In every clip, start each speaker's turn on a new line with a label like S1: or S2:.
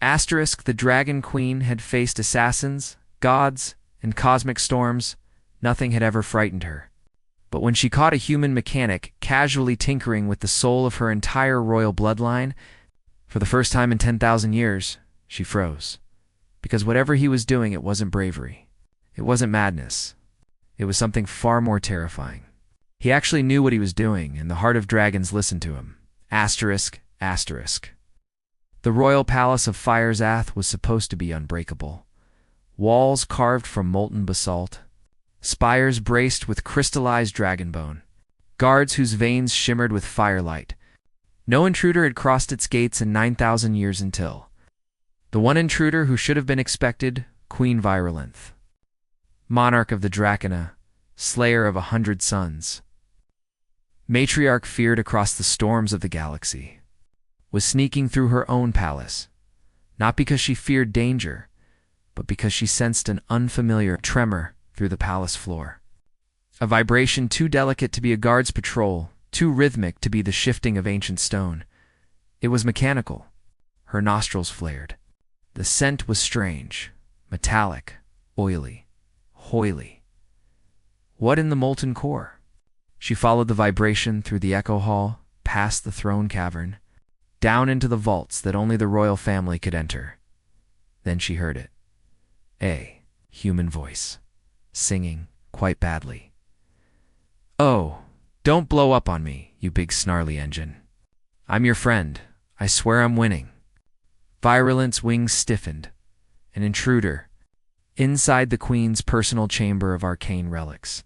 S1: The Dragon Queen had faced assassins, gods, and cosmic storms. Nothing had ever frightened her. But when she caught a human mechanic casually tinkering with the soul of her entire royal bloodline, for the first time in 10,000 years, she froze. Because whatever he was doing, it wasn't bravery. It wasn't madness. It was something far more terrifying. He actually knew what he was doing, and the heart of dragons listened to him. Asterisk, asterisk. The royal palace of Firezath was supposed to be unbreakable. Walls carved from molten basalt, spires braced with crystallized dragon bone, guards whose veins shimmered with firelight. No intruder had crossed its gates in 9,000 years until the one intruder who should have been expected, Queen Virulenth, monarch of the Dracona, slayer of 100 sons, matriarch feared across the storms of the galaxy, was sneaking through her own palace, not because she feared danger, but because she sensed an unfamiliar tremor through the palace floor. A vibration too delicate to be a guard's patrol, too rhythmic to be the shifting of ancient stone. It was mechanical. Her nostrils flared. The scent was strange, metallic, oily, hoily. What in the molten core? She followed the vibration through the echo hall, past the throne cavern, down into the vaults that only the royal family could enter. Then she heard it. A human voice, singing quite badly. "Oh, don't blow up on me, you big snarly engine. I'm your friend. I swear I'm winning." Virulenth's wings stiffened. An intruder, inside the queen's personal chamber of arcane relics.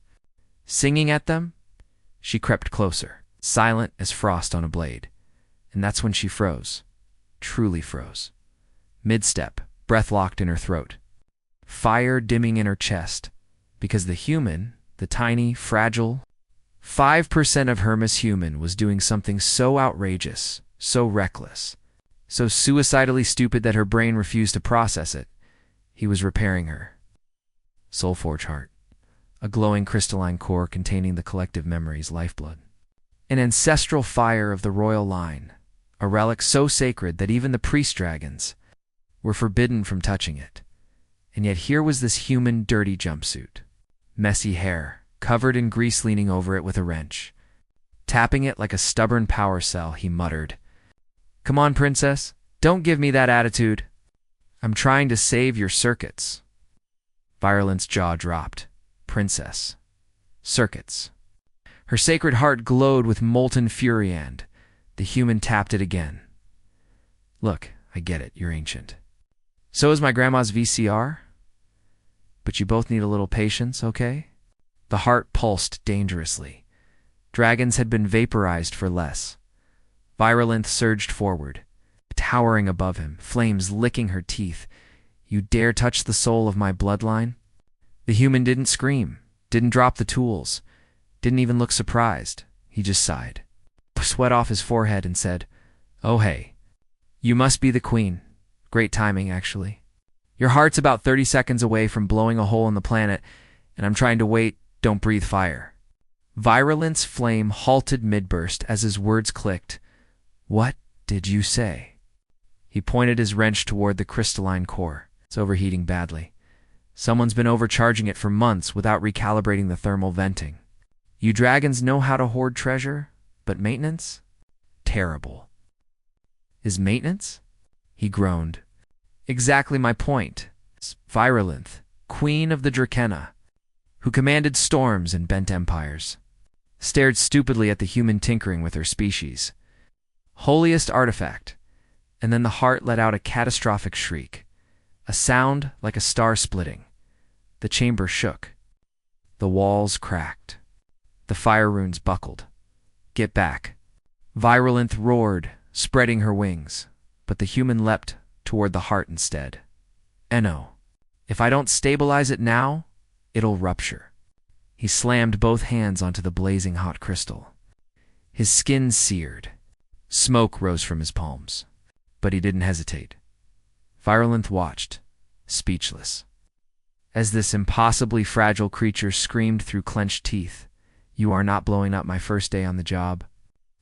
S1: Singing at them? She crept closer, silent as frost on a blade. And that's when she froze. Truly froze. Mid-step, breath locked in her throat. Fire dimming in her chest. Because the human, the tiny, fragile 5% of Hermes human was doing something so outrageous, so reckless, so suicidally stupid that her brain refused to process it. He was repairing her. Soulforge Heart, a glowing crystalline core containing the collective memory's lifeblood. An ancestral fire of the royal line, a relic so sacred that even the priest dragons were forbidden from touching it. And yet here was this human dirty jumpsuit, messy hair, covered in grease, leaning over it with a wrench. Tapping it like a stubborn power cell, he muttered, "Come on, princess, don't give me that attitude. I'm trying to save your circuits." Virulenth's jaw dropped. Princess. Circuits. Her sacred heart glowed with molten fury, and the human tapped it again. "Look, I get it, you're ancient. So is my grandma's VCR. But you both need a little patience, okay?" The heart pulsed dangerously. Dragons had been vaporized for less. Virulenth surged forward, towering above him, flames licking her teeth. "You dare touch the soul of my bloodline?" The human didn't scream, didn't drop the tools, didn't even look surprised. He just sighed, sweat off his forehead, and said, "Oh hey, you must be the queen. Great timing, actually. Your heart's about 30 seconds away from blowing a hole in the planet, and I'm trying to wait. Don't breathe fire." Virulenth's flame halted mid-burst as his words clicked. "What did you say?" He pointed his wrench toward the crystalline core. "It's overheating badly. Someone's been overcharging it for months without recalibrating the thermal venting. You dragons know how to hoard treasure, but maintenance? Terrible." "Is maintenance?" He groaned. "Exactly my point. Virulenth, queen of the Dracena, who commanded storms and bent empires, stared stupidly at the human tinkering with her species. Holiest artifact." And then the heart let out a catastrophic shriek, a sound like a star splitting. The chamber shook. The walls cracked. The fire runes buckled. "Get back." Virulenth roared, spreading her wings, but the human leapt toward the heart instead. "Enno, if I don't stabilize it now, it'll rupture." He slammed both hands onto the blazing hot crystal. His skin seared. Smoke rose from his palms. But he didn't hesitate. Virulenth watched, speechless, as this impossibly fragile creature screamed through clenched teeth, "You are not blowing up my first day on the job."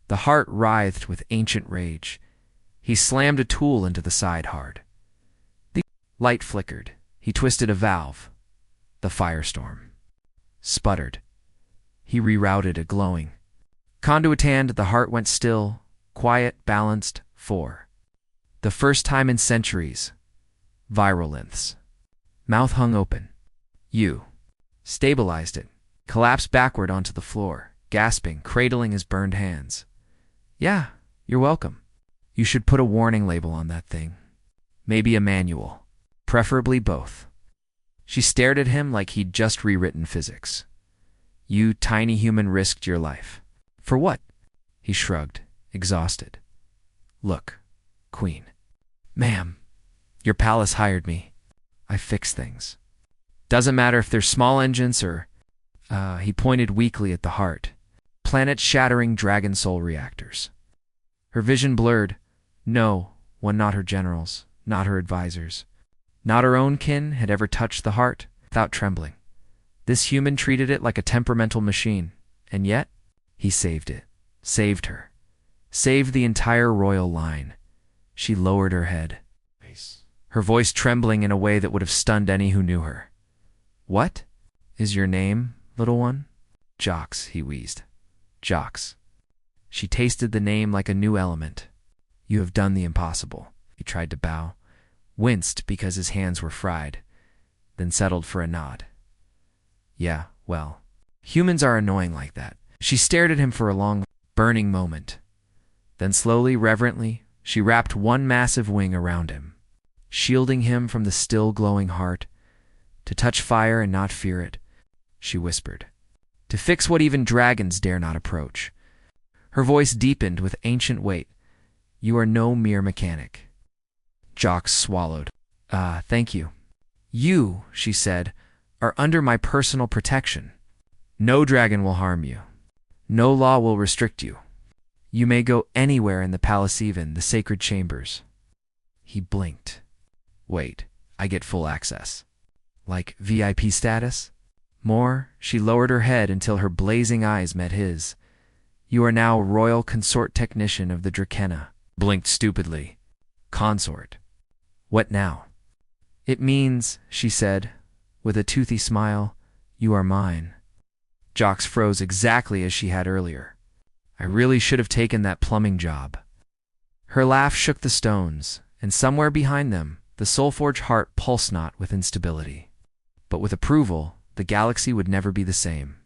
S1: The heart writhed with ancient rage. He slammed a tool into the side hard. Light flickered. He twisted a valve. The firestorm. Sputtered. He rerouted a glowing. Conduitand, the heart went still, quiet, balanced, for the first time in centuries. Viral lengths. Mouth hung open. You stabilized it. Collapsed backward onto the floor, gasping, cradling his burned hands. Yeah, you're welcome. You should put a warning label on that thing. Maybe a manual. Preferably both. She stared at him like he'd just rewritten physics. You, tiny human, risked your life. For what? He shrugged, exhausted. Look, Queen. Ma'am, your palace hired me. I fix things. Doesn't matter if they're small engines or... he pointed weakly at the heart. Planet-shattering dragon soul reactors. Her vision blurred. No one, not her generals, not her advisors, not her own kin, had ever touched the heart without trembling. This human treated it like a temperamental machine, and yet he saved it, saved her, saved the entire royal line. She lowered her head, her voice trembling in a way that would have stunned any who knew her. What is your name, little one? Jox, he wheezed. Jox. She tasted the name like a new element. You have done the impossible. He tried to bow, winced because his hands were fried, then settled for a nod. Yeah, well, humans are annoying like that. She stared at him for a long, burning moment. Then slowly, reverently, she wrapped one massive wing around him, shielding him from the still glowing heart. To touch fire and not fear it, she whispered. To fix what even dragons dare not approach. Her voice deepened with ancient weight. You are no mere mechanic. Jox swallowed. Thank you. You, she said, are under my personal protection. No dragon will harm you. No law will restrict you. You may go anywhere in the palace, even the sacred chambers. He blinked. Wait, I get full access. Like VIP status? More, she lowered her head until her blazing eyes met his. You are now royal consort technician of the Drakenna. Blinked stupidly. Consort. What now? It means, she said, with a toothy smile, you are mine. Jox froze exactly as she had earlier. I really should have taken that plumbing job. Her laugh shook the stones, and somewhere behind them, the Soulforge Heart pulsed not with instability. But with approval, the galaxy would never be the same.